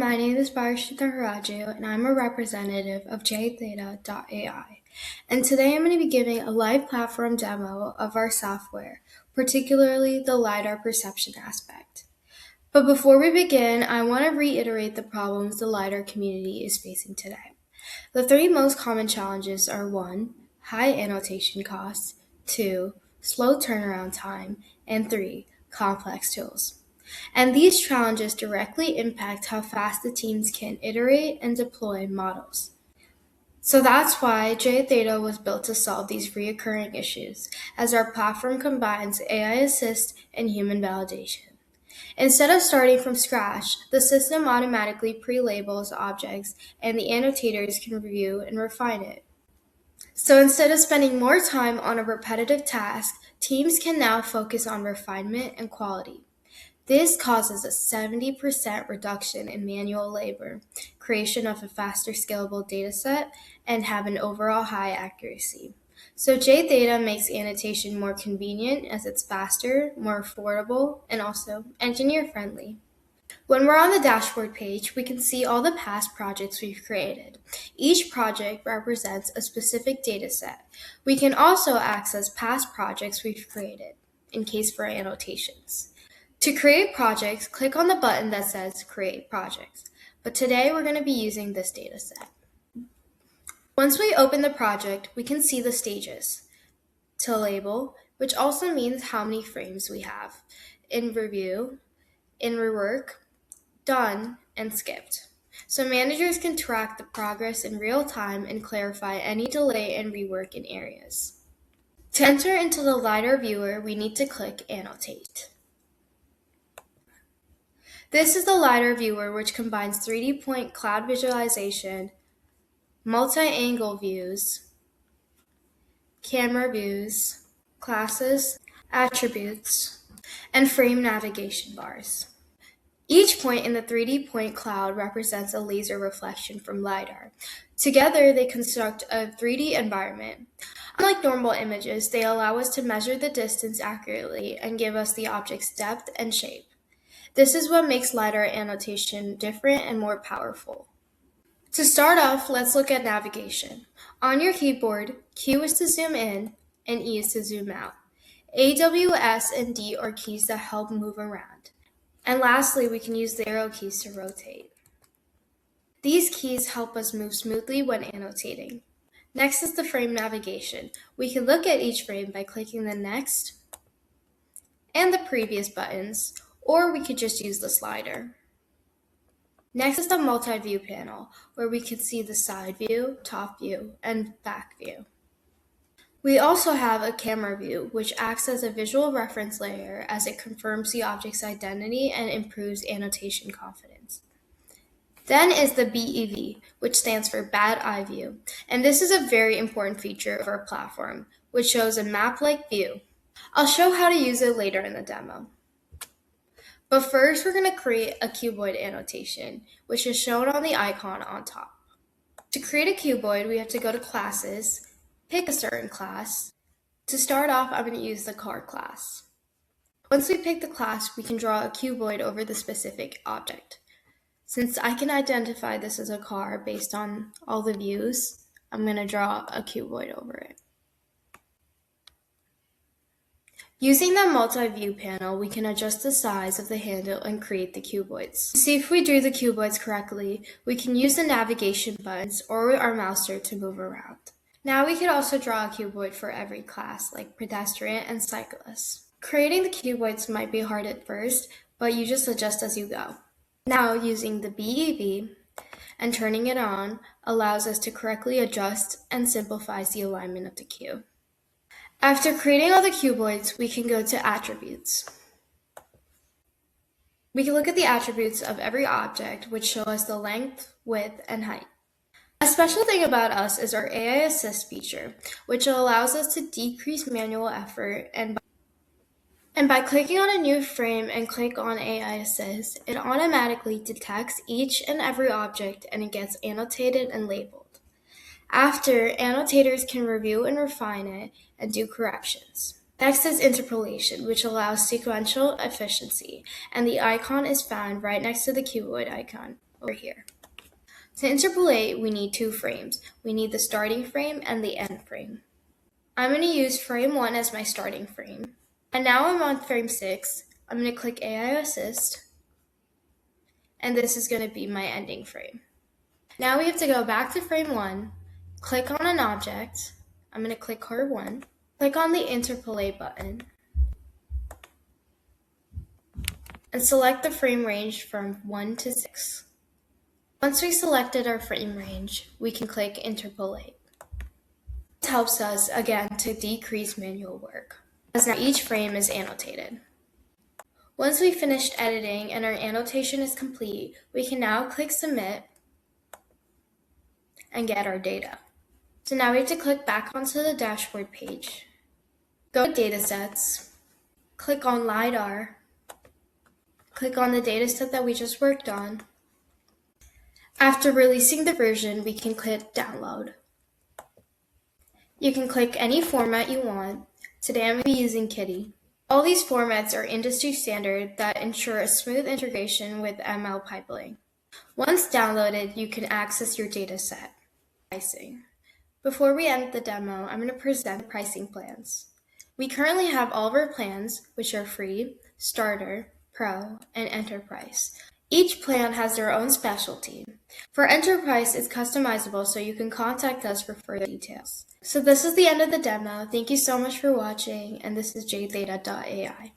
my name is Parashita Haraju, and I'm a representative of JTheta.ai. And today I'm going to be giving a live platform demo of our software, particularly the LiDAR perception aspect. But before we begin, I want to reiterate the problems the LiDAR community is facing today. The three most common challenges are 1. High annotation costs, 2. Slow turnaround time, and 3. Complex tools. And these challenges directly impact how fast the teams can iterate and deploy models. So that's why JTheta was built to solve these recurring issues, as our platform combines AI assist and human validation. Instead of starting from scratch, the system automatically pre-labels objects, and the annotators can review and refine it. So instead of spending more time on a repetitive task, teams can now focus on refinement and quality. This causes a 70% reduction in manual labor, creation of a faster scalable dataset, and have an overall high accuracy. So JTheta makes annotation more convenient as it's faster, more affordable, and also engineer-friendly. When we're on the dashboard page, we can see all the past projects we've created. Each project represents a specific dataset. We can also access past projects we've created, in case for annotations. To create projects, click on the button that says Create Projects, but today we're going to be using this dataset. Once we open the project, we can see the stages. To label, which also means how many frames we have, in review, in rework, done, and skipped. So managers can track the progress in real time and clarify any delay and rework in areas. To enter into the LiDAR Viewer, we need to click Annotate. This is the LiDAR Viewer, which combines 3D point cloud visualization, multi-angle views, camera views, classes, attributes, and frame navigation bars. Each point in the 3D point cloud represents a laser reflection from LiDAR. Together, they construct a 3D environment. Unlike normal images, they allow us to measure the distance accurately and give us the object's depth and shape. This is what makes LiDAR annotation different and more powerful. To start off, let's look at navigation. On your keyboard, Q is to zoom in and E is to zoom out. A, W, S, and D are keys that help move around. And lastly, we can use the arrow keys to rotate. These keys help us move smoothly when annotating. Next is the frame navigation. We can look at each frame by clicking the next and the previous buttons, or we could just use the slider. Next is the multi-view panel, where we can see the side view, top view, and back view. We also have a camera view, which acts as a visual reference layer as it confirms the object's identity and improves annotation confidence. Then is the BEV, which stands for Bad Eye View, and this is a very important feature of our platform, which shows a map-like view. I'll show how to use it later in the demo. But first, we're going to create a cuboid annotation, which is shown on the icon on top. To create a cuboid, we have to go to Classes, pick a certain class. To start off, I'm going to use the car class. Once we pick the class, we can draw a cuboid over the specific object. Since I can identify this as a car based on all the views, I'm going to draw a cuboid over it. Using the multi-view panel, we can adjust the size of the handle and create the cuboids. To see if we drew the cuboids correctly, we can use the navigation buttons or our mouser to move around. Now we could also draw a cuboid for every class, like pedestrian and cyclists. Creating the cuboids might be hard at first, but you just adjust as you go. Now, using the BEV and turning it on allows us to correctly adjust and simplifies the alignment of the cube. After creating all the cuboids, we can go to Attributes. We can look at the attributes of every object, which show us the length, width, and height. A special thing about us is our AI Assist feature, which allows us to decrease manual effort, and by clicking on a new frame and click on AI Assist, it automatically detects each and every object and it gets annotated and labeled. After, annotators can review and refine it and do corrections. Next is Interpolation, which allows sequential efficiency, and the icon is found right next to the cuboid icon. over here. To interpolate, we need 2 frames. We need the starting frame and the end frame. I'm going to use frame 1 as my starting frame. And now I'm on frame 6. I'm going to click AI Assist, and this is going to be my ending frame. Now we have to go back to frame 1, click on an object. I'm going to click curve 1, click on the Interpolate button, and select the frame range from 1 to 6. Once we selected our frame range, we can click Interpolate. This helps us, again, to decrease manual work, as now each frame is annotated. Once we've finished editing and our annotation is complete, we can now click Submit and get our data. So now we have to click back onto the dashboard page. Go to Datasets, click on LiDAR, click on the dataset that we just worked on. After releasing the version, we can click Download. You can click any format you want. Today I'm going to be using KITTI. All these formats are industry standard that ensure a smooth integration with ML pipeline. Once downloaded, you can access your dataset. Pricing. Before we end the demo, I'm going to present pricing plans. We currently have all of our plans, which are free, starter, pro, and enterprise. Each plan has their own specialty. For enterprise, it's customizable, so you can contact us for further details. So this is the end of the demo. Thank you so much for watching, and this is JTheta.ai.